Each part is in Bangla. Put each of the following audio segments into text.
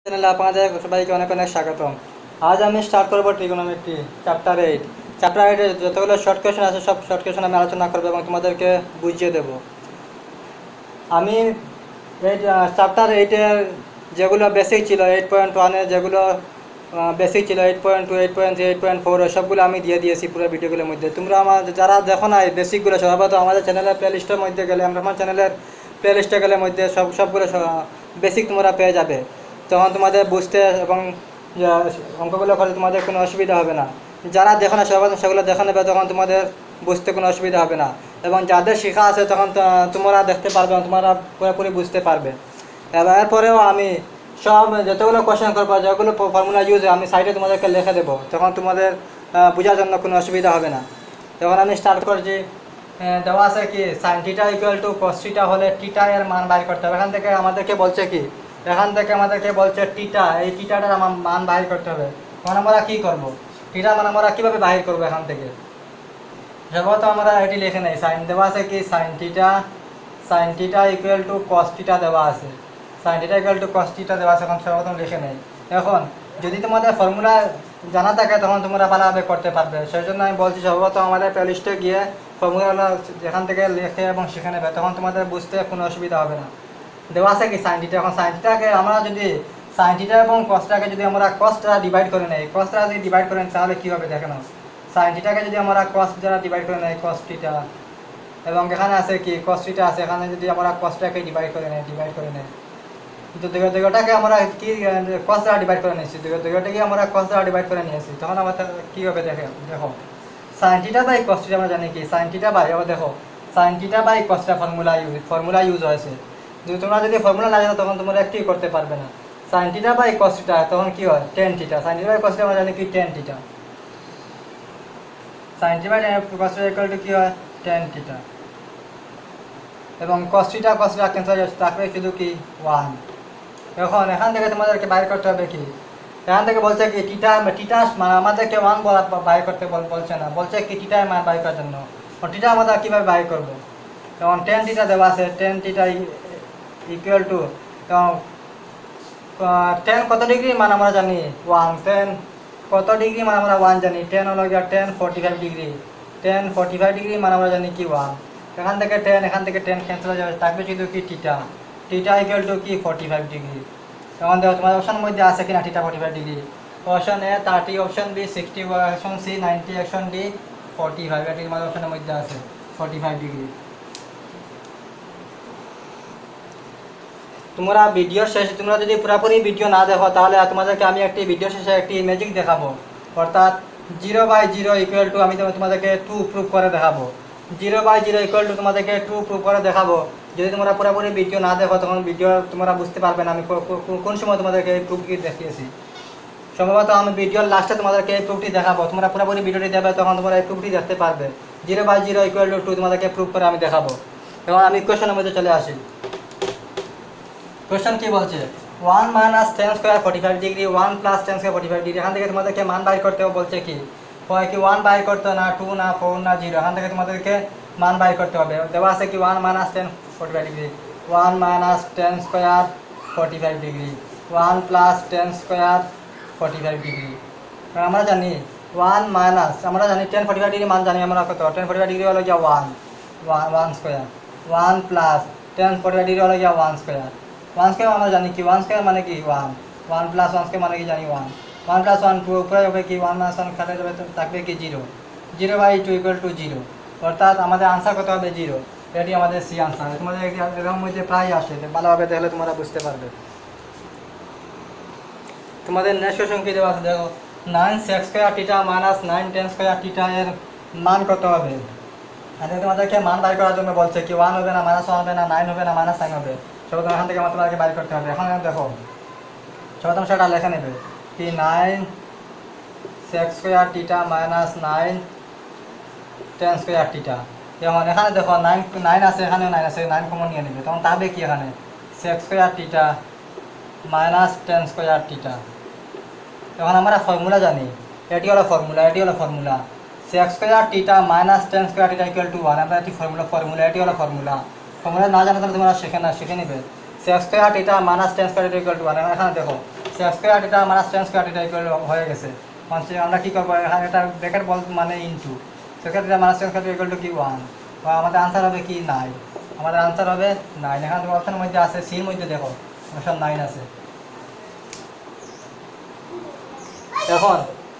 চ্যানেলে আপনাদের সবাইকে অনেক অনেক স্বাগতম। আজ আমি স্টার্ট করবো ট্রিগোনোমেট্রি চ্যাপ্টার 8। চ্যাপ্টার 8-এর যতগুলো শর্ট কোয়েশন আছে সব শর্ট কোয়েশন আমি আলোচনা করবো এবং তোমাদেরকে বুঝিয়ে দেবো। আমি এই চ্যাপ্টার 8-এর যেগুলো বেসিক ছিল 8.1-এর যেগুলো বেসিক ছিল 8.2, 8.3, 8.4 সবগুলো আমি দিয়ে দিয়েছি পুরো ভিডিওগুলোর মধ্যে। তোমরা আমার যারা দেখো না এই বেসিকগুলো সর্বত আমাদের চ্যানেলের প্লেলিস্টের মধ্যে গেলে আমার চ্যানেলের প্লেলিস্টে গেলে মধ্যে সবগুলো বেসিক তোমরা পেয়ে যাবে। তখন তোমাদের বুঝতে এবং অঙ্কগুলো করে তোমাদের কোনো অসুবিধা হবে না। যারা দেখো না সেগুলো দেখে নেবে, তখন তোমাদের বুঝতে কোনো অসুবিধা হবে না। এবং যাদের শেখা আছে তখন তোমরা দেখতে পারবে, তোমরা পুরোপুরি বুঝতে পারবে। এরপরেও আমি সব যতগুলো কোয়েশ্চেন করবো, যেগুলো ফর্মুলা ইউজ হয় আমি সাইডে তোমাদেরকে লিখে দেবো, তখন তোমাদের বোঝার জন্য কোনো অসুবিধা হবে না। তখন আমি স্টার্ট করছি। দেওয়া আছে কি sine theta equal to cos theta হলে থিটা এর মান বাইর করতে হবে। এখান থেকে আমাদেরকে বলছে টিটা, এই টিটাটার আমার মান বাহির করতে হবে। তখন আমরা কী করবো, টিটার মান আমরা কীভাবে বাহির করবো? এখান থেকে সর্বত আমরা এটি লিখে নেই। সাইন দেওয়া আছে কি sine theta equal to cos theta দেওয়া আছে। Sine theta equal to cos theta দেওয়া আছে, এখন সর্বপ্রথম লিখে নেই। এখন যদি তোমাদের ফর্মুলা জানা থাকে তখন তোমরা ভালোভাবে করতে পারবে। সেই জন্য আমি বলছি সর্বপ্রথম আমাদের প্লেলিস্টে গিয়ে ফর্মুলাগুলো যেখান থেকে লিখে এবং শিখে নেবে, তখন তোমাদের বুঝতে কোনো অসুবিধা হবে না। দেওয়া আছে কি সাইন থিটা। এখন সাইন থিটাকে আমরা যদি সাইন থিটা এবং কসটাকে যদি আমরা কসটা ডিভাইড করে নেই, কসটা যদি ডিভাইড করেন তাহলে কী হবে দেখে নাও। সাইন থিটাকে যদি আমরা কস দ্বারা ডিভাইড করে নেই কস থিটা, এবং এখানে আছে কি কস থিটা আছে, এখানে যদি আমরা কসটাকে ডিভাইড করে নেই কিন্তু দুইটাকে আমরা কি কস দ্বারা ডিভাইড করে নিয়েছি, দুইটাকে আমরা কস দ্বারা ডিভাইড করে নিয়েছি, তখন আমার কী হবে দেখো sine theta by cos theta আমরা জানি কি সাইন থিটা বাই, আবার দেখো সাইন থিটা বাই কসটা ফর্মুলা ইউজ হয়েছে। যদি তোমরা যদি ফর্মুলা না জানো তখন তোমরা একটি করতে পারবে না। Sine theta by cos theta তখন কি হয় tan theta. Sine theta by cos theta আমরা জানি কি tan theta. Sine theta by cos theta equal to কি হয় টেন থিটা। এবং কস থিটা ক্যান্সেল থাকবে শুধু কি 1। এখন এখান থেকে তোমাদেরকে বাইর করতে হবে কি, এখান থেকে বলছে কি টিটা আমাদেরকে 1 বাইর করতে বলছে না, বলছে কি টিটার মান বাইর করার জন্য। টিটা আমরা কীভাবে বাইর করবো? যেমন টেন থিটা দেওয়া আছে, ten theta equal two ten কত ডিগ্রি মান আমরা জানি 1, টেন কত ডিগ্রি মান আমরা 1 জানি, টেন হলো গিয়া 1045 ডিগ্রি, 1045 ডিগ্রি মান আমরা জানি কি 1। এখান থেকে টেন ক্যান্সেল হয়ে যাবে, থাকবে শুধু কি টিটা ইকুয়াল টু কি 45 ডিগ্রি। তখন দেখো তোমার অপশন মধ্যে আছে কিনা theta 45 degree. Option A 30, option B 60, option C 90, option D 45। এটি তোমার অপশনের মধ্যে আছে 45 ডিগ্রি। তোমরা ভিডিওর শেষে তোমরা যদি পুরোপুরি ভিডিও না দেখো তাহলে তোমাদেরকে আমি একটি ভিডিও শেষে একটি ম্যাজিক দেখাবো, অর্থাৎ 0/0 ইকুয়াল টু আমি তোমাদেরকে 2 প্রুভ করে দেখাবো। 0/0 ইকুয়াল টু তোমাদেরকে 2 প্রুভ করে দেখাবো। যদি তোমরা পুরোপুরি ভিডিও না দেখো তখন ভিডিও তোমরা বুঝতে পারবে না আমি কোন সময় তোমাদেরকে এই প্রুফটি দেখিয়েছি। সম্ভবত আমি ভিডিওর লাস্টে তোমাদেরকে এই প্রুফটি দেখাবো, তোমরা পুরোপুরি ভিডিওটি দেবে তখন তোমরা এই প্রুফটি দেখতে পারবে। 0/0 ইকুয়াল টু 2 তোমাদেরকে প্রুভ করে আমি দেখাবো। এবং আমি কোয়েশনের মধ্যে চলে আসি। কোয়েশ্চন কি বলছে 1 minus tan square 45 degree, 1 plus tan square 45 degree. এখান থেকে তোমাদেরকে মান বাইর করতে বলছে কি হয় কি 1 বাইর করতে না 2 না 4 না 0, এখান থেকে তোমাদেরকে মান বাইর করতে হবে। দেওয়া আছে কি 1 minus 10 45 degree, 1 minus 10 square 45 degree, 1 plus 10 square 45 degree. আমরা জানি 1 মাইনাস আমরা জানি 10 45 ডিগ্রি মান জানি আমরা কত, 10 45 ডিগ্রি হলো গিয়া 1 স্কোয়ার, 1 প্লাস 10 45 ডিগ্রি হলো গিয়া 1 স্কোয়ার। 1 স্কোয়ার আমরা জানি কি 1 স্কোয়ার মানে কি 1 প্লাস 1 স্কোয়ার মানে কি জানি 1 প্লাস 1 2 উপরে হবে কি 1 মাইনাস 1 কাটা যাবে, থাকবে কি 0/2 ইকুয়াল টু 0, অর্থাৎ আমাদের আনসার কত হবে 0। এটি আমাদের সি আনসার। তোমাদের এরকম মধ্যে প্রায় আসে, ভালোভাবে দেখলে তোমরা বুঝতে পারবে। তোমাদের নেক্সট কোয়েশ্চন কি দেওয়া আছে দেখো 9 sec square theta minus 9 tan square theta এর মান কত হবে। এখানে তোমাদেরকে মান বাইর করার জন্য বলছে কি 1 হবে না -1 হবে না 9 হবে না -9 হবে, সর্বপ্রথম এখান থেকে তোমাদেরকে বাইর করতে হবে। এখন দেখো সর্বপ্রথম সেটা লেখা নেবে কি 9 sec square theta minus 9 tan square theta. যেমন এখানে দেখো 9 আছে, এখানেও 9 আছে, 9 কমন নিয়ে নেবে, তখন থাকবে কি এখানে sec square theta minus tan square theta. এখন আমরা ফর্মুলা জানি, এটি হলো formula sec square theta minus tan square theta equal to 1। আমরা এটি ফর্মুলা এটি হলো ফর্মুলা না জানা তাহলে তোমরা শিখে নেবে। Sec square theta minus tan square theta equal to 1। এখানে দেখো sec square theta minus tan square theta equal হয়ে গেছে। আমরা কী করবো এখানে, এটা ব্র্যাকেট বল মানে into sec square theta minus tan square theta equal to কি 1, আমাদের আনসার হবে কি 9, আমাদের আনসার হবে 9। এখানে অপশনের মধ্যে আছে সির মধ্যে দেখো অপশন 9 আছে। এখন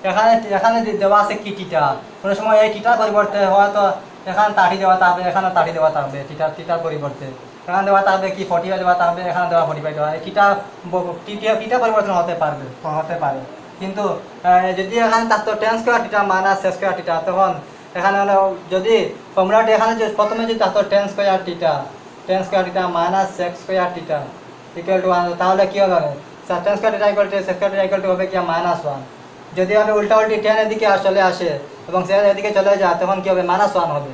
এখানে এখানে দেওয়া আছে কি টিটা, কোনো সময় এই টিটার পরিবর্তে হয়তো এখানে 30 দেওয়া থাকবে, এখানে 30 দেওয়া থাকবে, টিটার পরিবর্তে এখানে দেওয়া থাকবে কি 40 দেওয়া থাকবে, এখানে দেওয়া 45 দেওয়া, এই টিটা পরিবর্তন হতে পারে। কিন্তু যদি এখানে থাকতো tan square theta minus sec square theta, তখন এখানে হলো যদি ফর্মুলাটি এখানে প্রথমে যদি থাকতো tan square theta minus sec square theta equal to 1, তাহলে কী হবে tan square theta equal to sec square theta equal to হবে কি -1। যদি আমি উল্টি টেন এদিকে চলে আসে এবং সে এদিকে চলে যায়, তখন কী হবে -1 হবে।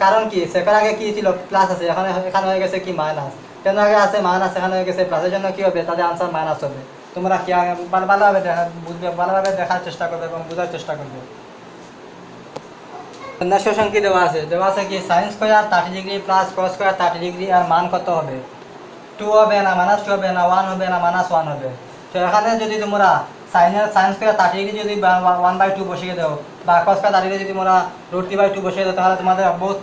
কারণ কি সেকের আগে কি ছিল প্লাস আছে, এখানে হয়ে গেছে কি মাইনাস, টেন আগে আছে মাইনাস, এখানে হয়ে গেছে প্লাস, এর জন্য কী হবে তাদের আনসার মাইনাস হবে। তোমরা কি ভালোভাবে বুঝবে, ভালোভাবে দেখার চেষ্টা করবে এবং বোঝার চেষ্টা করবে। নেক্সট কোশ্চেন কি দেওয়া আছে কি sine square 30 degree plus cos square 30 degree আর মান কত হবে? 2 হবে না -2 হবে না 1 হবে না -1 হবে? তো এখানে যদি তোমরা সাইন স্কোয়ার 30 ডিগ্রি যদি 1/2 বসিয়ে দাও বা কস স্কোয়ার 30 ডিগ্রি যদি তোমরা √3/2 বসিয়ে দাও, তাহলে তোমাদের বহুত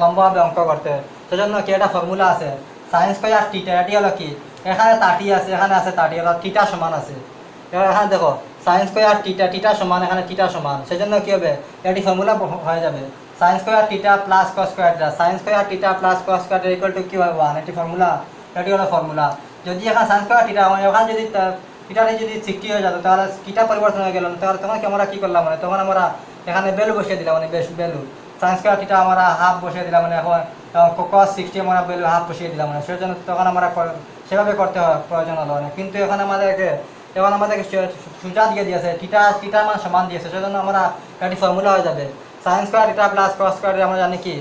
লম্বা হবে অঙ্ক করতে। সেজন্য কি একটা ফর্মুলা আছে সাইন স্কোয়ার টিটা, এটি হলো কি এখানে 30 আছে, এখানে আছে 30, হলো টিটা সমান আছে। এবার এখানে দেখো সাইন স্কোয়ার টিটা সমান, এখানে টিটা সমান, সেজন্য কী হবে এটি ফর্মুলা হয়ে যাবে sign square theta plus cos square theta, sine square theta plus cos square theta equal to কি হয় 1, এটি ফর্মুলা, এটি হলো ফর্মুলা। যদি এখানে সাইন স্কোয়ার টিটা হয়, এখানে যদি টিটাটি যদি 60 হয়ে যেত, তাহলে টিটা পরিবর্তন হয়ে গেল, তাহলে তখন কি আমরা কী করলাম তখন আমরা এখানে ভ্যালু বসিয়ে দিলাম ভ্যালু সাইন স্কোয়ার টিটা আমরা হাফ বসিয়ে দিলাম, এখন কস 60 আমরা ভ্যালু হাফ বসিয়ে দিলাম, সেজন্য তখন আমরা সেভাবে করতে হয় প্রয়োজন হলো না। কিন্তু এখন আমাদেরকে সোজা দিয়ে দিয়েছে টিটার মান সমান দিয়েছে, সেজন্য আমরা এটি ফর্মুলা হয়ে যাবে sign square theta plus cos square টিটা, আমরা জানি কি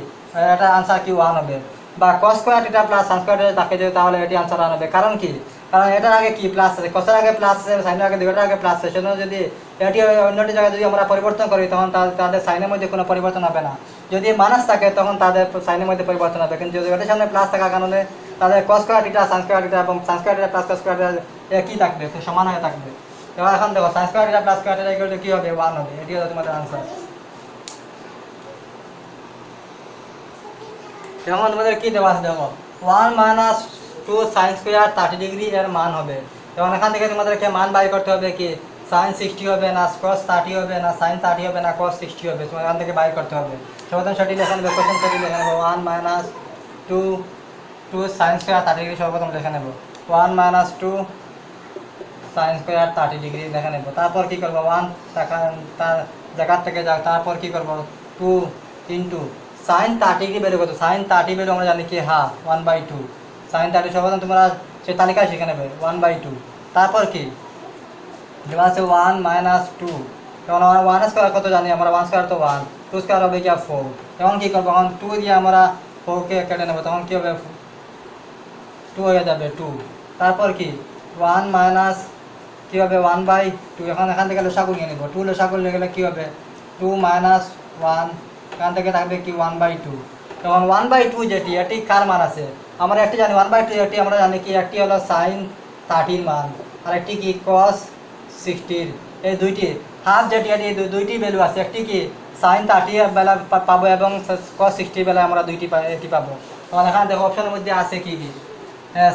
এটা আনসার কি 1 হবে, বা কস square theta plus sign square টিটা তাকে দেবে, তাহলে এটি আনসার 1 হবে। কারণ কি, কারণ এটার আগে কি প্লাস আছে, কসের আগে প্লাস আছে, সাইনের আগে দুইটার আগে প্লাস আছে, সেজন্য যদি এটি অন্যটি জায়গায় যদি আমরা পরিবর্তন করি, তখন তাদের সাইনের মধ্যে কোনো পরিবর্তন হবে না। যদি মাইনাস থাকে তখন তাদের সাইনের মধ্যে পরিবর্তন হবে, কিন্তু যদি এটার সামনে প্লাস থাকার কারণে তাদের cos square theta sine square theta এবং sine square theta plus cos square theta একই থাকবে, সমান হয়ে থাকবে। এবার এখন দেখো sine square theta plus square theta equal to কি হবে 1 হবে, এটি হলো তোমাদের আনসার। এখন তোমাদের কি দেওয়া আছে দেখো 1 - 2 সাইন স্কোয়ার 30 ডিগ্রি এর মান হবে। এবং এখান থেকে তোমাদেরকে মান বাই করতে হবে কি সাইন 60 হবে না কস 30 হবে না সাইন 30 হবে না কস 60 হবে, তোমার এখান থেকে বাই করতে হবে। সর্বপ্রথম সেটি লেখা নেবে, কোশ্চেন সেটি লেখা নেবো 1 - 2 সাইন স্কোয়ার 30 ডিগ্রি সর্বপ্রথম লেখা নেব 1 - 2 সাইন স্কোয়ার 30 ডিগ্রি লেখা নেব। তারপর কি করবো 1 তার জায়গার থেকে যাক, তারপর কি করবো 2 ইন্টু সাইন 30 ডিগ্রি ভ্যালু কত, সাইন 30 ভ্যালু আমরা জানি কি 1/2 সাইন 30, সর্বপ্রথম তোমরা সেই তালিকায় শিখে নেবে 1/2। তারপর কি দেওয়া আছে 1 - 2, যেমন আমরা 1 স্কোয়ার কত জানি আমরা, 1 স্কোয়ার তো 1, 2 স্কোয়ার হবে কি 4, তখন কী করবো এখন 2 দিয়ে আমরা 4কে কেটে নেবো, তখন কী হবে 2 হয়ে যাবে 2। তারপর কি 1 মাইনাস কী হবে 1/2, এখন এখান থেকে লসাগু নিয়ে নেবো, 2 লসাগু নিয়ে গেলে কী হবে 2 - 1, এখান থেকে থাকবে কি 1/2। তখন 1/2 যেটি এটি কার মান আছে আমরা একটি জানি 1/2, এটি আমরা জানি কি একটি হলো সাইন 30 মান আর একটি কি কস 60, এই দুইটি হাফ যেটি এটি দুইটি ভ্যালু আছে, একটি কি সাইন 30 বেলা পাবো এবং কস 60 বেলায় আমরা এটি পাবো। তখন এখানে দেখো অপশনের মধ্যে আছে কি কি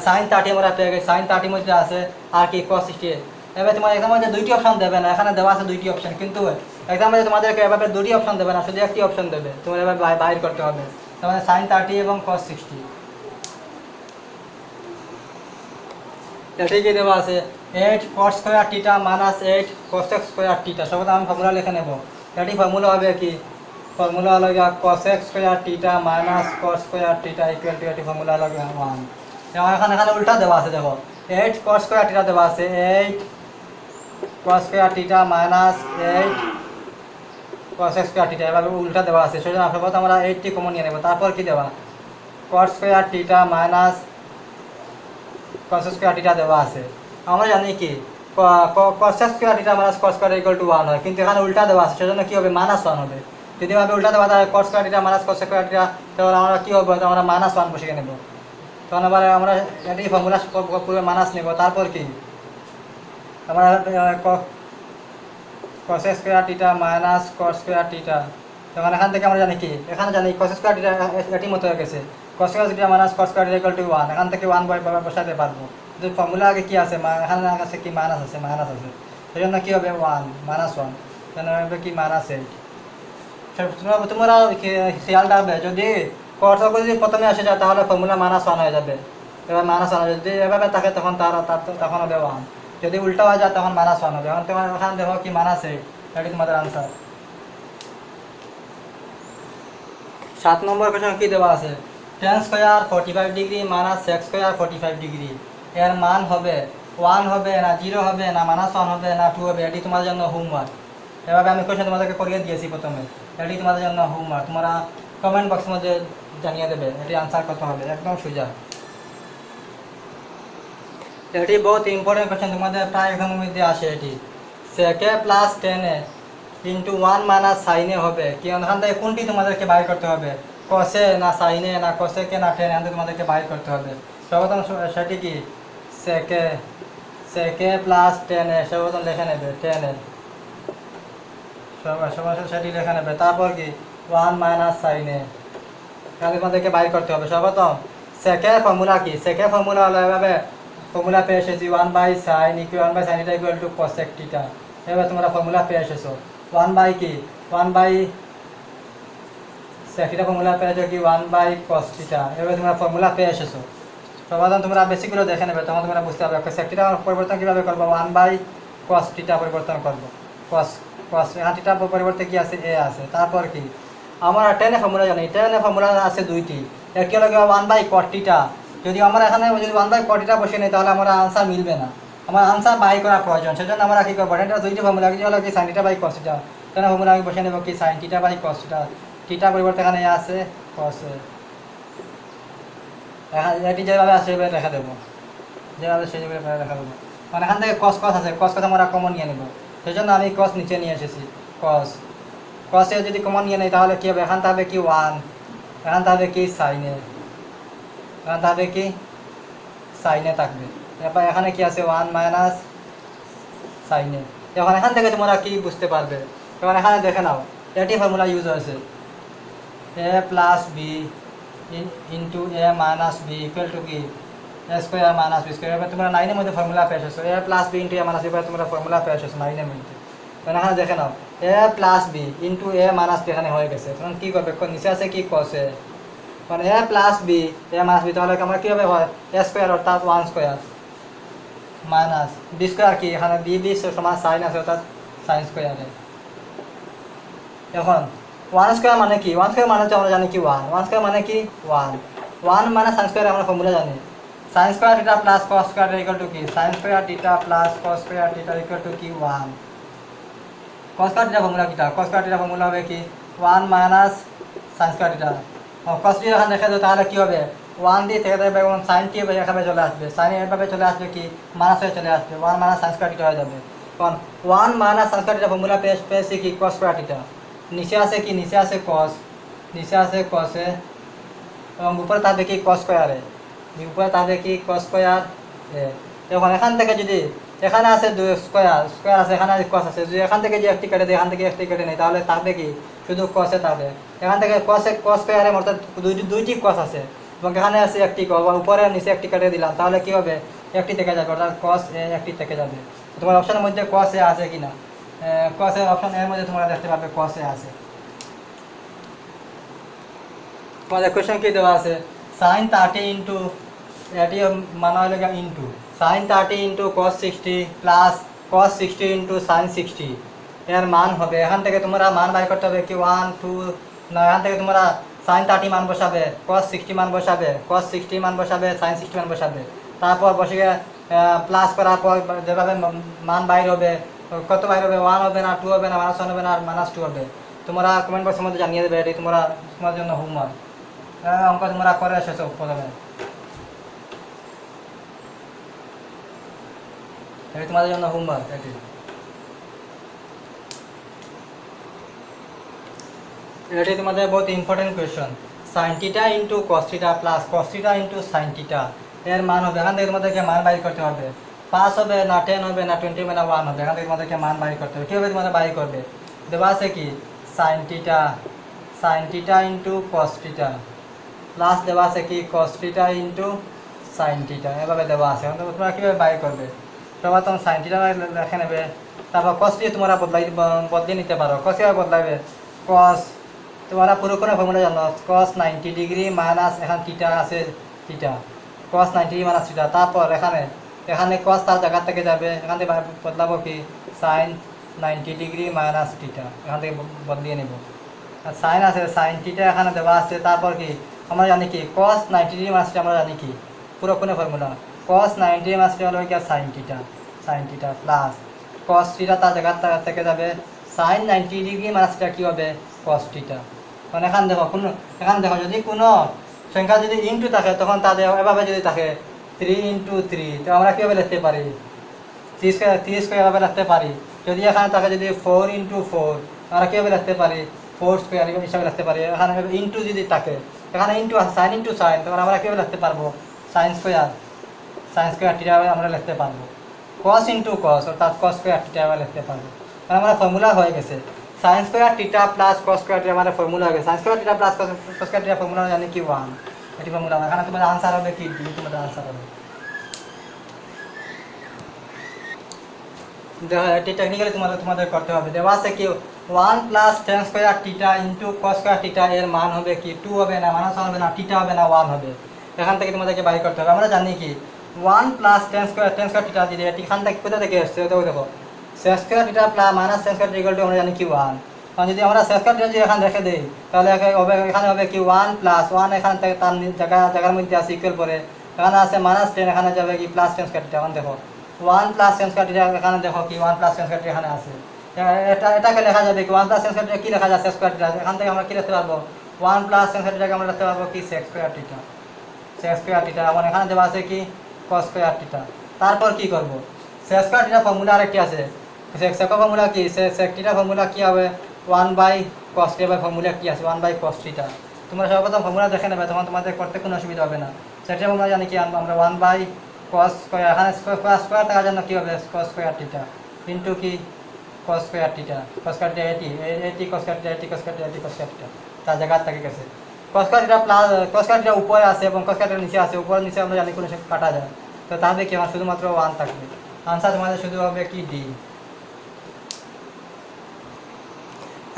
সাইন 30 আমরা পেয়ে গেছি, সাইন 30 মধ্যে আছে আর কি কস 60। এবার তোমার এক্সাম মধ্যে দুইটি অপশন দেবে না, এখানে দেওয়া আছে দুইটি অপশন, কিন্তু এক্সাম মধ্যে তোমাদেরকে এভাবে দুটি অপশন দেবে না, শুধু একটি অপশন দেবে, তোমার এবার বাইর করতে হবে। তোমাদের সাইন 30 এবং কস 60 এটি দেওয়া আছে 8 cos square theta minus 8 cos square টিটা, সবটা আমি ফর্মুলা লিখে নেব। এটি ফর্মুলা হবে কি ফর্মুলা হলো cos square theta minus cos square theta equal two, এটি ফর্মুলা হলো 1। এবং এখানে উল্টা দেওয়া আছে দেখো 8 cos স্কোয়ার টিটা দেওয়া আছে 8 cos square theta minus 8 cos square টিটা, এভাবে উল্টা দেওয়া আছে, সেজন্য প্রথমে আমরা 8টি কমন নিয়ে নেব। তারপর কি দেওয়া cos square theta minus cos square টিটা দেওয়া আছে, আমরা জানি কি cos square theta minus cos square equal to 1 হয়, কিন্তু এখানে উল্টা দেওয়া আছে, সেজন্য কী হবে -1 হবে। যদি ভাবে উল্টা দেওয়া তাহলে cos square theta minus cos square টিটা, তাহলে আমরা কী হবে আমরা -1 বসিয়ে নেব। তখন আবার আমরা এটি ফর্মুলা পুরো মাইনাস নেব। তারপর কি আমরা cos square theta minus cos square theta, তখন এখান থেকে আমরা জানি কি, এখানে জানি cos স্কয়ার থিটা এটির মতো হয়ে গেছে, cos square theta minus cos square theta equal to 1, এখান থেকে 1 বসাতে পারবো। কিন্তু ফর্মুলা আগে কি আছে, এখানে আছে কি মাইনাস আছে, সেই জন্য কি হবে 1 মাইনাস 1, তাহলে হবে কি মাইনাস 8। তোমরা খেয়াল রাখবে যদি cos যদি প্রথমে আসে যায় তাহলে ফর্মুলা মাইনাস 1 হয়ে যাবে, এবার মাইনাস 1 যদি এভাবে থাকে তখন তখন হবে 1, যদি উল্টা হয়ে যায় তখন মাইনাস 1 হবে। এখন তোমার ওখানে দেখো কি মাইনাস 8, এটি তোমাদের আনসার। 7 নম্বর কোশ্চেন কি দেওয়া আছে, tan square 45 degree minus sec square 45 degree, এর মান হবে 1 হবে না 0 হবে না মাইনাস 1 হবে না 2 হবে, এটি তোমাদের জন্য হোমওয়ার্ক। এভাবে আমি কোশ্চেন তোমাদেরকে করিয়ে দিয়েছি প্রথমে, এটি তোমাদের জন্য হোমওয়ার্ক, তোমরা কমেন্ট বক্সের মধ্যে জানিয়ে দেবে এটি আনসার কত হবে, একদম সোজা। এটি বহুত ইম্পর্টেন্ট কোশ্চেন, তোমাদের প্রায় এক্সামের মধ্যে আসে। এটি sec a plus tan a into 1 minus sin a হবে কি, ওখান থেকে কোনটি তোমাদেরকে বাইর করতে হবে, cos a না sin a না cosec a না tan a, এখান থেকে তোমাদেরকে বাইর করতে হবে। সর্বপ্রথম সেটি কি sec a plus tan a, সর্বপ্রথম লিখে নেবে tan a, সর্বপ্রথম সেটি লিখে নেবে, তারপর কি 1 মাইনাস sin a, এখান থেকে তোমাদেরকে বাইর করতে হবে। সর্বপ্রথম sec a ফর্মুলা কি, sec a ফর্মুলা হলো এভাবে ফর্মুলা পেয়ে এসেছি 1 বাই সাইন এটা ইকুয়াল টু cosec থিটা, এবার তোমরা ফর্মুলা পেয়ে এসেছো 1 বাই কি 1 বাই sec থিটা, ফর্মুলা পেয়েছো কি 1 বাই cos থিটা, এবার তোমরা ফর্মুলা পেয়ে এসেছো। সমাধান তোমরা বেসিকগুলো দেখে নেবে, তখন তোমরা বুঝতে পারবে sec থিটা পরিবর্তন কীভাবে করবো, 1 বাই cos থিটা পরিবর্তন করবো, cos এখানে থিটা পরিবর্তে কি আছে a আছে, তারপর কি আমরা tan এর ফর্মুলা জানি, tan এর ফর্মুলা আছে দুইটি, একটি হলো 1 বাই cot থিটা, যদি আমরা এখানে যদি 1 বাই cot থিটা বসিয়ে নিই তাহলে আমার আনসার মিলবে না, আমার আনসার বাই করা প্রয়োজন, সেজন্য আমরা কী করবো, এটা দুইটি ফর্মুলা, কিছু হলো কি sin theta by cos theta, তাহলে ফর্মুলা আমি বসিয়ে নেব কি sin theta by cos theta, theta পরিবর্তে এখানে আছে cos এটি যেভাবে আছে সেভাবে রেখে দেবো, যেভাবে সেভাবে রেখে দেবো, মানে এখান থেকে cos আছে, cos আমরা কমন নিয়ে নেব, সেই জন্য আমি cos নিচে নিয়ে এসেছি, cos এ যদি কমন নিয়ে নেই তাহলে কী হবে, এখান থাকবে কি 1, এখান থাকবে কি sin এ, এখান থাকবে কি sin এ থাকবে, এরপর এখানে কি আছে 1 মাইনাস sin এ। এখন এখান থেকে তোমরা কি বুঝতে পারবে, এবার এখানে দেখে নাও এটি ফর্মুলা ইউজ হয়েছে a plus B into A minus B equal to কি A square minus B square, এবার তোমরা 9 এর মধ্যে ফর্মুলা পেয়ে এসেছো, A plus B into A minus B, এবার তোমরা ফর্মুলা পেয়ে এসেছো 9 এর মধ্যে। মানে এখানে দেখে নাও এ plus B into A minus B এখানে হয়ে গেছে, তখন কী করবে, নিচে আছে কি cos এ, মানে এ plus B A minus B, তাহলে আমরা কীভাবে হয় এ স্কোয়ার অর্থাৎ 1 স্কোয়ার মাইনাস বি স্কোয়ার কি, এখানে বি সমান সাইন আছে অর্থাৎ সাইন স্কোয়ারে। এখন 1 স্কোয়ার মানে কি, 1 স্কোয়ার মানে হচ্ছে আমরা জানি কি 1 স্কোয়ার মানে কি 1 মানে সাইন স্কোয়ার, আমরা ফর্মুলা জানি sine square theta plus cos square equal to কি, sine square theta plus cos square theta equal to কি 1, cos স্কোয়ার থিটা ফর্মুলা কিটা, cos স্কোয়ার থিটা ফর্মুলা হবে কি 1 minus sine square theta, cos theta এখানে দেখে দাও তাহলে কী হবে 1 দিয়ে থেকে দেবে এবং সাইন টি এভাবে চলে আসবে, সাইন এভাবে চলে আসবে কি মাইনাস হয়ে চলে আসবে, 1 মাইনাস সাইন স্কোয়ার থিটা হয়ে যাবে। কারণ 1 minus sine square theta formula পেয়েছি কি cos স্কোয়ার থিটা, নিচে আছে কি নিচে আছে cos, নিচে আছে cos এ এবং উপরে থাকবে কি cos স্কোয়ারে, উপরে থাকবে কি cos স্কোয়ার এ। এখন এখান থেকে যদি এখানে আছে 2 স্কোয়ার আছে, এখানে cos আছে, যদি এখান থেকে যে একটি কেটে দেয় এখান থেকে একটি কেটে নেই তাহলে থাকবে কি শুধু cos এ থাকবে, এখান থেকে cos স্কোয়ারে অর্থাৎ দুইটি cos আছে এবং এখানে আছে একটি cos, উপরে নিচে একটি কেটে দিলাম তাহলে কি হবে একটি থেকে যাবে অর্থাৎ cos এ একটি থেকে যাবে। তোমার অপশনের মধ্যে cos এ আছে কিনা, cos এর অপশন এর মধ্যে তোমরা দেখতে পাবে cos এ আছে। তোমাদের কোয়েশ্চেন কি দেওয়া আছে, sin 30 ইন্টু এটি মানা হলো into sin 30 into cos 60 plus cos 60 into sin 60, এর মান হবে, এখান থেকে তোমরা মান বাই করতে হবে কি 1 2 না, এখান থেকে তোমরা sin 30 মান বসাবে, cos 60 মান বসাবে, cos 60 মান বসাবে, sin 60 মান বসাবে, তারপর বসে প্লাস করার পর যেভাবে মান বাইর হবে কত বাইর হবে 1 হবে না 2 হবে না মাইনাস 1 হবে না মাইনাস 2 হবে, তোমরা কমেন্ট বক্সের মধ্যে জানিয়ে দেবে, এটি তোমার জন্য হোমওয়ার্ক, অঙ্ক তোমরা করে এসেছো প্রথমে, এটি তোমাদের জন্য হোমওয়ার্ক। এটি তোমাদের বহুত important question, sin theta into cos theta plus cos theta into sin theta, এর মান হবে, এখান থেকে তোমাদেরকে মান বাইর করতে হবে 5 হবে না 10 হবে না 20 হবে না 1 হবে, এখান থেকে তোমাদেরকে মান বাইর করতে হবে। কীভাবে তোমরা বাইর করবে? দেওয়া আছে কি sine theta into cos theta plus দেওয়া আছে কি cos theta into sine theta, এভাবে দেওয়া আছে। এখন তোমরা কীভাবে বাইর করবে? প্রথম সাইন থিটা লেখে নেবে, তারপর কস থিটা তোমরা বদলিয়ে নিতে পারো। কস কীভাবে বদলাবে? কস তোমরা পুরোক্ষণে ফর্মুলা জানো, কস 90 ডিগ্রি মাইনাস এখানে থিটা আছে থিটা, কস 90 ডিগ্রি মাইনাস থিটা। তারপর এখানে কস তার জায়গা থেকে যাবে, এখান থেকে বদলাবো কি সাইন 90 ডিগ্রি মাইনাস থিটা, এখান থেকে বদলিয়ে নেব। আর সাইন আছে সাইন থিটা এখানে দেওয়া আছে। তারপর কি আমরা জানি কি কস 90 ডিগ্রি মাইনাস থিটা, আমরা জানি কি পুরোক্ষণে formula cos 90 degree minus theta হলো কি sine theta plus cos theta তার জায়গা থেকে যাবে সাইন 90 ডিগ্রি মাইনাস থিটা কী হবে কস থিটা। কারণ এখানে দেখো যদি কোনো সংখ্যা যদি ইন্টু থাকে তখন তাদের এভাবে যদি থাকে 3 ইন্টু 3, তো আমরা কীভাবে লিখতে পারি 3 স্কোয়ার এভাবে লিখতে পারি। যদি এখানে থাকে যদি 4 ইন্টু 4, আমরা কীভাবে লিখতে পারি 4 স্কোয়ার হিসাবে লিখতে পারি। এখানে ইন্টু যদি থাকে, এখানে ইন্টু সাইন তখন আমরা কীভাবে লিখতে পারবো সাইন স্কোয়ার থিটা আমরা লিখতে পারবো। কস ইন্টু কস অর্থাৎ কস স্কোয়ার থিটা আমরা লিখতে পারবো। কারণ আমরা ফর্মুলা হয়ে গেছে sign square theta plus cos square theta, আমাদের ফর্মুলা হয়ে গেছে sign square theta plus cos square theta formula জানি কি 1, এটি ফর্মুলা। এখানে তোমাদের আনসার হবে কি ডি, তোমাদের আনসার হবে। এটি টেকনিক্যালি তোমাদের করতে হবে। দেওয়া আছে কি 1 plus ten square theta into cos square theta, এর মান হবে কি 2 হবে না মাইনাস 1 হবে না থিটা হবে না 1 হবে। এখান থেকে তোমাদেরকে বাইর করতে হবে। আমরা জানি কি 1 প্লাস টেন স্কোয়ার থিটা যদি এখান থেকে কোথা থেকে এসছে দেখো Sen square theta plus minus Sen square theta আমরা জানি কি 1। কারণ যদি আমরা সেন স্কোয়ার থিটা যদি এখানে রেখে দিই তাহলে এখানে হবে কি 1 প্লাস 1, এখান থেকে তার জায়গার মধ্যে আছে ইকুয়াল করে, এখানে আছে মাইনাস 10, এখানে যাবে কি প্লাস টেন স্কোয়ার থিটা। এখন দেখো 1 প্লাস সেন স্কোয়ার থিটা, এখানে দেখো কি 1 প্লাস সেন স্কোয়ার থিটা এখানে আছে। এটাকে লেখা যাবে কি 1 প্লাস সেন স্কোয়ার থিটা কী লেখা যায় সেন স্কোয়ার থিটা, এখান থেকে আমরা কী লিখতে পারবো 1 প্লাস সেন স্কোয়ার থিটাকে আমরা লিখতে পারবো কি সেক স্কোয়ার থিটা। এখন এখানে দেওয়া আছে কি কস স্কোয়ার থিটা। তারপর কি করব সেক স্কোয়ার থিটা ফর্মুলা আরেকটি আছে, সেক ফর্মুলা কি সেক থিটা ফর্মুলা কি হবে 1 বাই কস থিটা, ফর্মুলা কি আছে 1 বাই কস থিটা। তোমরা সর্বপ্রথম ফর্মুলা দেখে নেবে, তখন তোমাদের করতে কোনো অসুবিধা হবে না। সেটা ফর্মুলা জানি কি আমরা 1 বাই কস স্কোয়ার, এখানে স্কোয়ার থাকার জন্য কী হবে কস স্কোয়ার থিটা ইন্টু কি cos square theta, cos square theta এটি কস স্কোয়ার থিটা এটি কস স্কোয়ার থিটা এটি কস স্কোয়ার থিটা, তার জায়গা থেকে গেছে। Cos square theta plus cos square theta উপরে আছে এবং কস স্কোয়ার থিটা নিচে আছে, উপরে নিচে আমরা জানি কোনো কাটা যায়, তো তাহলে কি আমার শুধুমাত্র 1 থাকবে। আনসার তোমাদের শুধু হবে কি ডি।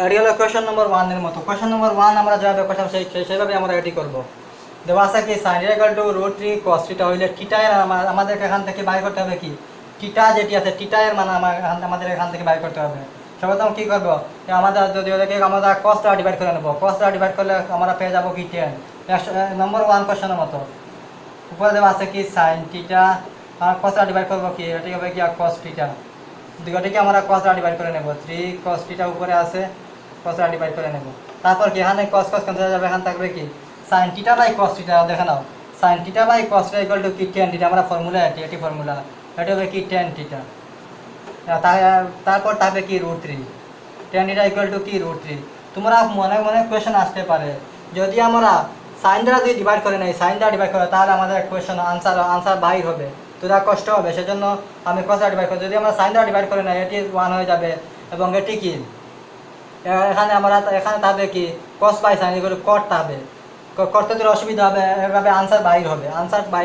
এটি হলো কোয়েশ্চন নম্বর 1 এর মতো। কোয়েশ্চন নম্বর 1 আমরা যেভাবে কোয়েশ্চন সেইভাবে আমরা এটি করব। দেওয়া আছে কি sine equal to root 3 cos theta হইলে থিটা এর আমাদেরকে এখান থেকে বাইর করতে হবে কি থিটা যেটি আছে থিটা এর মান আমাদের এখান থেকে বাইর করতে হবে। সর্বপ্রথম কী করবো আমাদের যদি ওদেরকে আমরা কস দ্বারা ডিভাইড করে নেবো, কস দ্বারা ডিভাইড করলে আমরা পেয়ে যাবো কি 10। নম্বর 1 কোয়েশ্চনের মতো উপরে দেওয়া আছে কি সাইন থিটা আর কস দ্বারা ডিভাইড করবো কি এটি হবে কি কস থিটা, দুটোটিকে আমরা কস দ্বারা ডিভাইড করে নেব। 3 কস থিটা উপরে আছে, কস দ্বারা ডিভাইড করে নেব। তারপর কি এখানে কস ক্যান্সেল যাবে, এখানে থাকবে কি sine theta by cos theta. দেখে নাও sine theta by cos theta equal to কি টেন থিটা, আমরা ফর্মুলা এটি ফর্মুলা এটি হবে কি টেন থিটা। তারপর থাকবে কি root 3, tan theta equal to কি রুট 3। তোমরা মনে মনে কোয়েশ্চেন আসতে পারে যদি আমরা সাইন দ্বারা যদি ডিভাইড করে নেই, সাইন দ্বারা ডিভাইড করে তাহলে আমাদের কোয়েশ্চেন আনসার বাইর হবে, তোরা কষ্ট হবে, সেজন্য আমি কস দ্বারা ডিভাইড করি। যদি আমরা সাইন দ্বারা ডিভাইড করে নেই এটি 1 হয়ে যাবে এবং এটি কি এখানে থাকবে কি cos by sine equal to cot থাকবে, করতে তোর অসুবিধা হবে, এভাবে আনসার বাইর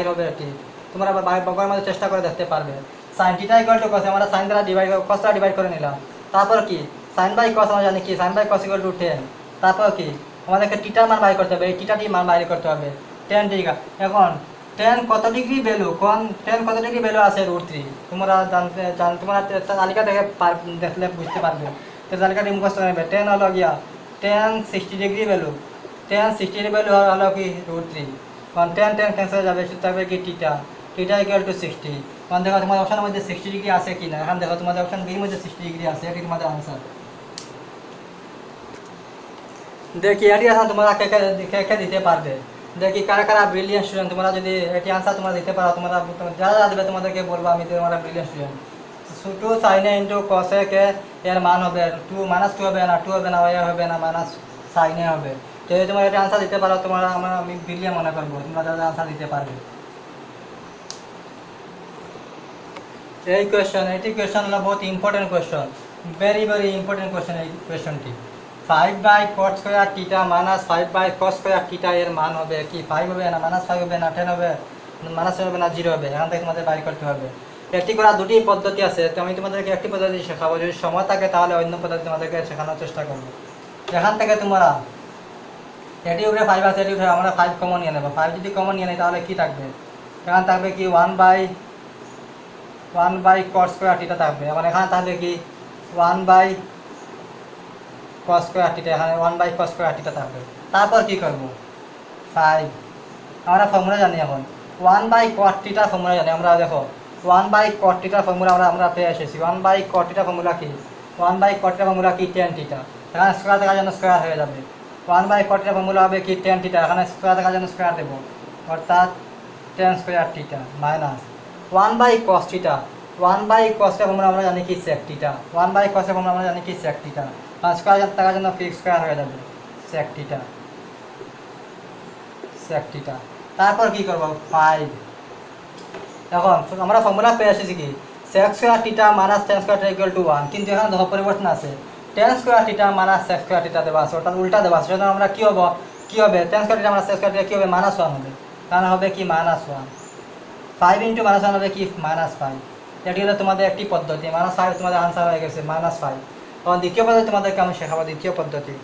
হবে এটি তোমরা বগের মধ্যে চেষ্টা করে দেখতে পারবে। Sine theta equal to cos, আমরা সাইন দ্বারা কস দ্বারা ডিভাইড করে নিলাম। তারপর কি সাইন বাই কস আমরা জানি কি sine by cos equal to 10। তারপর কি আমাদেরকে থিটার মান বাইর করতে হবে, এই থিটাটির মান বাইর করতে হবে 10 ডিগ্রি। এখন 10 কত ডিগ্রি ভ্যালু, কোন 10 কত ডিগ্রি ভ্যালু আছে রুট 3, তোমরা তোমরা তালিকা দেখলে বুঝতে পারবে। তো তালিকাটি মুখস্থ নেবে 10 হলো গিয়া 10 60 ডিগ্রি ভ্যালু, 10 60 ডিগ্রি ভ্যালু হলো কি রুট 3। কারণ 10 ক্যান্সেল হয়ে যাবে, শুধু থাকবে কি থিটা ইকুয়াল টু 60। কারণ দেখো তোমাদের অপশনের মধ্যে 60 ডিগ্রি আছে কি না, এখন দেখো তোমাদের অপশন বির মধ্যে 60 ডিগ্রি আছে, এটি তোমাদের আনসার। দেখি এটি আনসার তোমরা কে দিতে পারবে, দেখি কারা কারা ব্রিলিয়ান্ট স্টুডেন্ট। তোমরা যদি এটি আনসার তোমরা দিতে পারো, তোমরা যারা দেবে তোমাদেরকে বলবো আমি তোমরা ব্রিলিয়ান্ট স্টুডেন্ট। 2 সাইন ইন্টু কসে কে এর মান হবে 2 মাইনাস 2 হবে না, 2 হবে না, ওয়ে হবে না, মাইনাস সাইনে হবে। যদি তোমরা এটা আনসার দিতে পারো তোমরা আমি ব্রিলিয়ান্ট মনে করবো, তোমরা যারা আনসার দিতে পারবে। এই কোয়েশ্চন এটি কোয়েশ্চন হলো বহুত important question, very very important question এই কোয়েশ্চনটি। 5/cot square theta minus 5/cos square theta এর মান হবে কি 5 হবে না -5 হবে না 10 হবে মাইনাস হবে না 0 হবে, এখান থেকে তোমাদের বাইর করতে হবে। এটি করার দুটি পদ্ধতি আছে, তো আমি তোমাদেরকে একটি পদ্ধতি শেখাবো, যদি সময় থাকে তাহলে অন্য পদ্ধতি তোমাদেরকে শেখানোর চেষ্টা করবো। এখান থেকে তোমরা এটি উপরে 5 আছে, এটি উপরে আমরা 5 কমন নিয়ে নেবো। 5 যদি কমন নিয়ে নেই তাহলে কি থাকবে, এখানে থাকবে কি 1/cot স্কয়ার থিটা থাকবে, এবং এখানে থাকবে কি 1/cos স্কয়ার থিটা, এখানে 1/cos স্কয়ার থিটা থাকবে। তারপর কি করব 5 আমরা ফর্মুলা জানি, এখন 1/cot থিটা ফর্মুলা জানি আমরা। দেখো 1/cot থিটা ফর্মুলা আমরা পেয়ে এসেছি। 1/cot থিটা ফর্মুলা কি 1/cot থিটা ফর্মুলা কি tan থিটা, এখানে স্কয়ার থাকার জন্য স্কয়ার হয়ে যাবে। 1/cot থিটা ফর্মুলা হবে কি tan থিটা, এখানে স্কয়ার থাকার জন্য স্কয়ার দেবো, অর্থাৎ tan square theta minus 1/cos theta. 1/cos theta formula আমরা জানি কি sec theta. 1/cos theta formula আমরা জানি কি sec থিটা, আর স্কয়ার থাকার জন্য ফিক্স স্কয়ার হয়ে যাবে sec থিটা, sec থিটা। তারপর কি করব 5, এখন আমরা ফর্মুলা পেয়ে এসেছি কি sec square theta minus tan square theta equal to 1, কিন্তু এখানে দেখো পরিবর্তন আছে, tan square theta minus sec square theta দেওয়া আছে, অর্থাৎ উল্টা দেওয়া আছে। সেজন্য আমরা কি হবে tan square theta minus sec square theta কি হবে -1 হবে, কারণ হবে কি -1। 5 × -1 হবে কি -5। এটি হলো তোমাদের একটি পদ্ধতি, -5 তোমাদের আনসার হয়ে গেছে -5। এবং দ্বিতীয় পদ্ধতি তোমাদেরকে আমি শেখাবো, দ্বিতীয় পদ্ধতি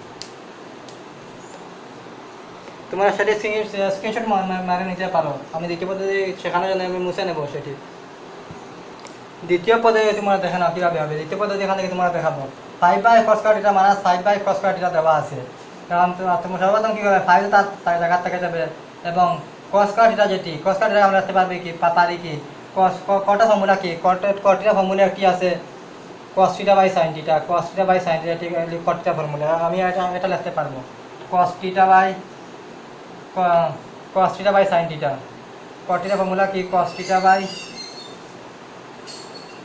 তোমরা সেটি স্ক্রিনশট মারে নিতে পারো, আমি দ্বিতীয় পদ্ধতি শেখানোর জন্য আমি মুছে নেবো সেটি। দ্বিতীয় পদ্ধতি তোমরা দেখে নাও কীভাবে হবে। দ্বিতীয় পদ্ধতি এখান থেকে তোমরা দেখাবো 5/cos square theta minus 5/cos square theta দেওয়া আছে, কারণ তোমরা সর্বপ্রথম কী করবে 5 তার জায়গার থেকে যাবে, এবং cos স্কয়ার থিটা যেটি cos স্কয়ার থিটা আমরা রাখতে পারবে কি পারি কি কটা ফর্মুলা কি কটিটা ফর্মুলা একটি আছে cos theta by sin theta, cos theta by sin theta, এটি কটিটা ফর্মুলা। আমি এটা লিখতে পারবো cos theta by sin theta, cot theta formula কি cos থিটা বাই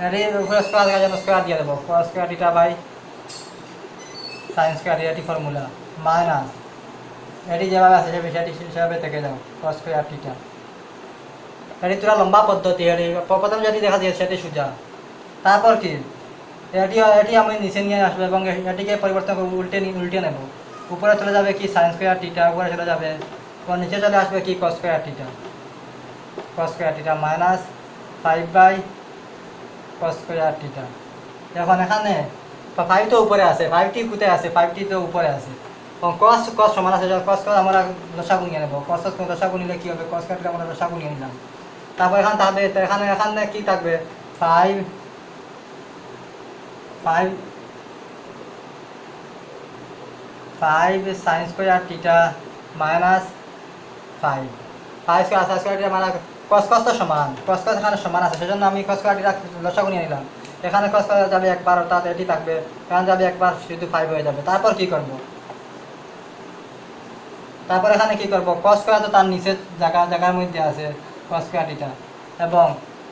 এর উপরে স্কয়ার দেওয়ার জন্য স্কয়ার দিয়ে দেবো cos square theta by sin square, এটি ফর্মুলা মাইনাস এটি যেভাবে আছে সেটি হিসাবে থেকে যাও cos স্কয়ার থিটা। এটি তোরা লম্বা পদ্ধতি, এটি প্রথম যেটি দেখা যায় সেটি সোজা। তারপর কি এটি আমি নিচে নিয়ে আসবো এবং এটিকে পরিবর্তন করবো, উল্টে নেব। উপরে চলে যাবে কি sin স্কয়ার থিটা, উপরে চলে যাবে এবং নিচে চলে আসবে কি cos square theta minus 5/cos square theta. এখন এখানে 5 তো উপরে আছে, 5টি কোথায় আছে, 5টি তো উপরে আছে, এবং cos সমান আছে, cos আমরা লসাগু নিয়ে নেব। cos লসাগু নিলে কী হবে, cos স্কয়ার আমরা লসাগু নিয়ে নিলাম। তারপর এখানে থাকবে, এখানে কি থাকবে 5 sin square theta minus 5 square theta মানে cos তো সমান, cos এখানে সমান আছে, সেজন্য আমি cos স্কয়ার থিটা লসাগু নিয়ে নিলাম। এখানে cos যাবে একবার, অর্থাৎ এটি থাকবে, এখানে যাবে একবার, শুধু 5 হয়ে যাবে। তারপর কি করব, তারপর এখানে কি করব cos স্কয়ার তো তার নিচের জায়গার মধ্যে আছে cos স্কয়ার থিটা, এবং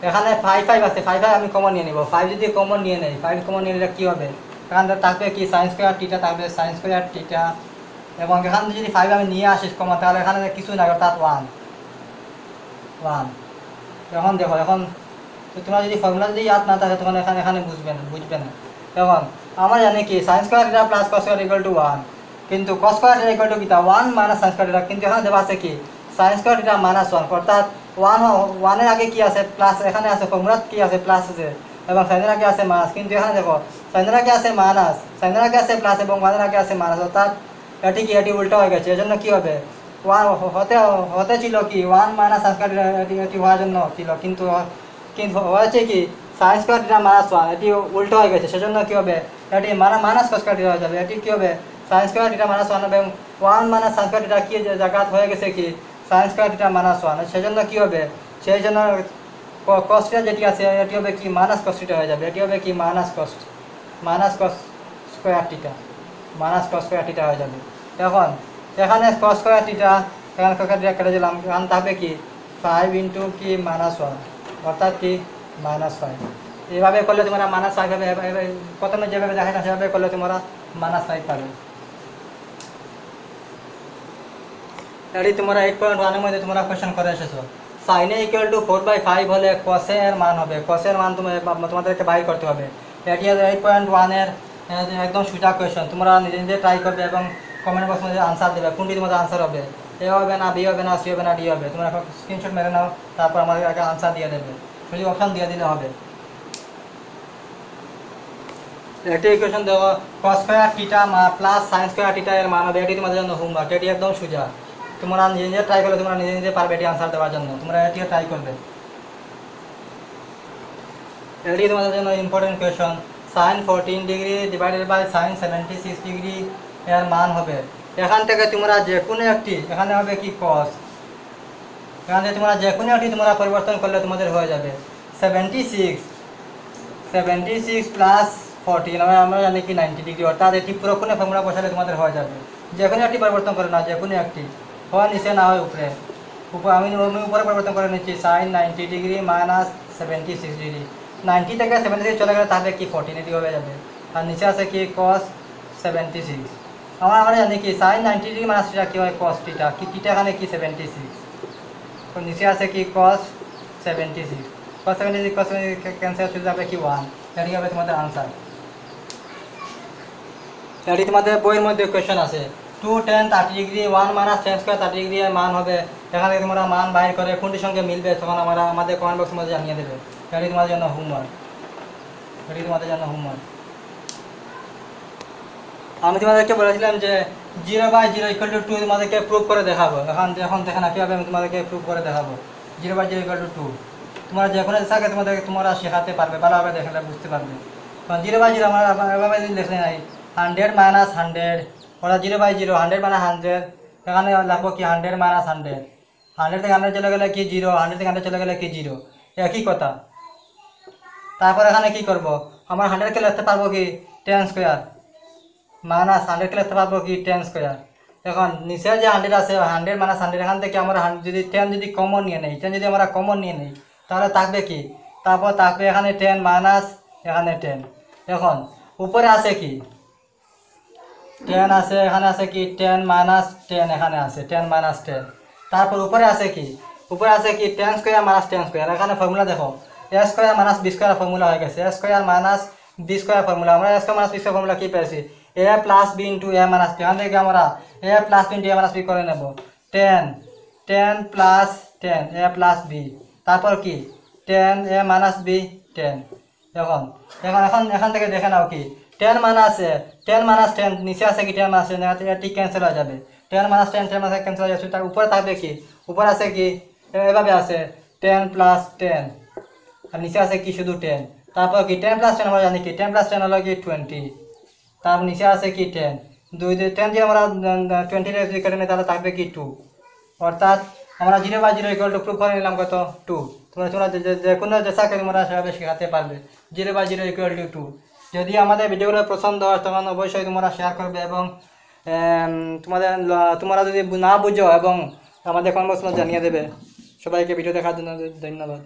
এখানে 5 আছে, 5 আমি কমন নিয়ে নিব। 5 যদি কমন নিয়ে নেই, 5 কমন নিয়ে নিলে কী হবে, এখানে থাকবে কি sin স্কয়ার থিটা থাকবে, sin স্কয়ার থিটা, এবং এখানে যদি 5 আমি নিয়ে আসি কমন, তাহলে এখানে কিছু না, অর্থাৎ 1। এখন দেখো, এখন তোমরা যদি ফর্মুলা যদি ইয়াদ না থাকে তখন এখানে বুঝবে না। এখন আমরা জানি কি sin square theta plus cos square equal to 1, কিন্তু cos square theta equal to কি 1 মাইনাস sin স্কয়ার থিটা, কিন্তু এখানে দেওয়া আছে কি sin স্কয়ার থিটা মাইনাস 1, অর্থাৎ 1 এর আগে কি আছে প্লাস, এখানে আছে ফর্মুলা কি আছে প্লাস আছে, এবং sin এর আগে আছে মাইনাস, কিন্তু এখানে দেখো sin এর আগে আছে মাইনাস, sin এর আগে আছে প্লাস, এবং 1 এর আগে আছে মাইনাস, অর্থাৎ এটি উল্টো হয়ে গেছে। এজন্য কি হবে 1 হতে ছিল কি 1 মাইনাস sin স্কয়ার থিটা, এটি হওয়ার জন্য ছিল, কিন্তু হয়েছে কি sin স্কয়ার থিটা মাইনাস 1, এটি উল্টো হয়ে গেছে। সেজন্য কি হবে এটি মাইনাস cos স্কয়ার থিটা হয়ে যাবে। এটি কি হবে sin স্কয়ার থিটা মাইনাস 1 হবে, এবং 1 মাইনাস sin স্কয়ার থিটা কি জায়গা হয়ে গেছে কি sin স্কয়ার থিটা মাইনাস 1, সেজন্য কি হবে, সেই জন্য cos থিটা যেটি আছে এটি হবে কি মাইনাস cos থিটা হয়ে যাবে। এটি হবে কি মাইনাস cos স্কয়ার থিটা হয়ে যাবে। এখন এখানে cos স্কয়ার থিটা, এখানে cos স্কয়ার থিটা কেটে দিলাম, এখানে থাকবে কি 5 × কি -1, অর্থাৎ কি -5। এইভাবে করলে তোমরা -5 হবে, প্রথমে যেভাবে দেখাই না সেভাবে করলে তোমরা -5 পাবে। এটি তোমরা 8.1 এর মধ্যে তোমরা কোয়েশ্চেন করে এসেছো। সাইনে ইকুয়াল টু 4/5 হলে কসের মান হবে, কসের মান তোমাদেরকে বাইর করতে হবে। এটি 8.1 এর একদম সোজা কোয়েশ্চন, তোমরা নিজে নিজে ট্রাই করবে এবং কমেন্ট বক্সের মধ্যে আনসার দেবে কোনটি তোমাদের আনসার হবে, এ হবে না, বি হবে না, সি হবে না, ডি হবে। তোমরা এখন স্ক্রিনশট মেরে নাও, তারপর আমাদের আগে আনসার দিয়ে দেবে, শুধু অপশন দিয়ে দিলে হবে। একটি ইকুয়েশন দেখো, cos square theta plus sin square theta এর মান হবে, এটি তোমাদের জন্য হোমওয়ার্ক, এটি একদম সোজা, তোমরা নিজে নিজে ট্রাই করলে তোমরা নিজে নিজে পারবে এটি আনসার দেওয়ার জন্য, তোমরা এটিও ট্রাই করবে। এটি তোমাদের জন্য important question, sin 14 degree divided by sin 76 degree এর মান হবে, এখান থেকে তোমরা যে কোনো একটি, এখানে হবে কি cos, এখান থেকে তোমরা যে কোনো একটি তোমরা পরিবর্তন করলে তোমাদের হয়ে যাবে 76 প্লাস 14 আমরা জানি কি 90 ডিগ্রি, অর্থাৎ এটি পুরো কোনো ফর্মুলা বসালে তোমাদের হয়ে যাবে। যে কোনো একটি পরিবর্তন করে না, যে কোনো একটি হয় নিচে না হয় উপরে, আমি উপরে পরিবর্তন করে নিচ্ছি sin 90 ডিগ্রি মাইনাস 76 ডিগ্রি, 90 থেকে 76 চলে গেলে তাহলে কি 14 এটি হয়ে যাবে, আর নিচে আছে কি cos 76, আমরা জানি কি sin 90 ডিগ্রি মাইনাস থিটা কি হয় cos থিটা, কি থিটা এখানে কি 76, তো নিচে আছে কি cos 76, cos 76 ক্যান্সেল চলে যাবে কি 1, এটি হবে তোমাদের আনসার। এটি তোমাদের বইয়ের মধ্যে কোয়েশ্চন আছে 2 10 30 ডিগ্রি 1 মাইনাস 10 স্কয়ার 30 ডিগ্রি এর মান হবে, এখানে তোমরা মান বাইর করে কোনটির সঙ্গে মিলবে তখন আমরা আমাদের কমেন্ট বক্সের মধ্যে জানিয়ে দেবে, এটি তোমাদের জন্য হোমওয়ার্ক, এটি তোমাদের জন্য হোমওয়ার্ক। আমি তোমাদেরকে বলেছিলাম যে 0/0 = 2 তোমাদেরকে প্রুভ করে দেখাবো, এখন দেখে না কীভাবে আমি তোমাদেরকে প্রুভ করে দেখাবো 0/0 = 2, তোমরা যে কোনো থাকে তোমরা শেখাতে পারবে, ভালোভাবে দেখলে বুঝতে পারবে। কারণ 0/0 আমরা এভাবে লিখলে নাই 100 মাইনাস 100, ওরা 0/0 100 মাইনাস 100, এখানে লাগবো কি 100 মাইনাস 100, 100 থেকে 100 চলে গেলে কি 0, 100 থেকে 100 চলে গেলে কি 0, একই কথা। তারপর এখানে কি করব, আমরা 100 কে লিখতে পারবো কি 10 স্কয়ার মাইনাস 100 কে লিখতে পারবো কি 10 স্কয়ার। এখন নিচে যে 100 আছে 100 মাইনাস 100, এখান থেকে আমরা যদি 10 যদি কমন নিয়ে নেই, 10 যদি আমরা কমন নিয়ে নেই তাহলে থাকবে কি, তারপর থাকবে এখানে 10 মাইনাস এখানে 10, এখন উপরে আছে কি 10 আছে, এখানে আছে কি 10 মাইনাস 10, এখানে আছে 10 মাইনাস 10, তারপর উপরে আছে কি 10 স্কয়ার মাইনাস 10 স্কয়ার, এখানে ফর্মুলা দেখো a square minus b square formula হয়ে গেছে, a square minus b square formula, আমরা a square minus b square formula কি পেয়েছি a plus b into a minus b, এখান থেকে আমরা a plus b into a minus b করে নেব 10 প্লাস 10 a প্লাস b, তারপর কি 10 a মাইনাস b 10, এখন এখান থেকে দেখে নাও কি 10 মাইনাস 10 নিচে আছে কি 10 মাইনাস 10, এটি ক্যান্সেল হয়ে যাবে, 10 মাইনাস 10 ক্যান্সেল হয়ে যাচ্ছে, তার উপরে থাকবে কি, উপরে আছে কি এভাবে আছে 10 প্লাস 10, আর নিচে আছে কি শুধু 10, তারপর কি 10 প্লাস 10 আমরা জানি কি 10 প্লাস 10 হলো কি 20, তারপর নিচে আছে কি 10, 10 দিয়ে আমরা 20 রে কেটে নিই তাহলে থাকবে কি 2, অর্থাৎ আমরা 0/0 = প্রুফ করে নিলাম কত 2, তোমরা যে কোনো যেসাকে তোমরা সেভাবে শেখাতে পারবে 0/0 = 2। যদি আমাদের ভিডিওগুলো পছন্দ হয় তখন অবশ্যই তোমরা শেয়ার করবে এবং তোমরা যদি না বুঝো এবং আমাদের কমেন্ট বক্সে জানিয়ে দেবে। সবাইকে ভিডিও দেখার জন্য ধন্যবাদ।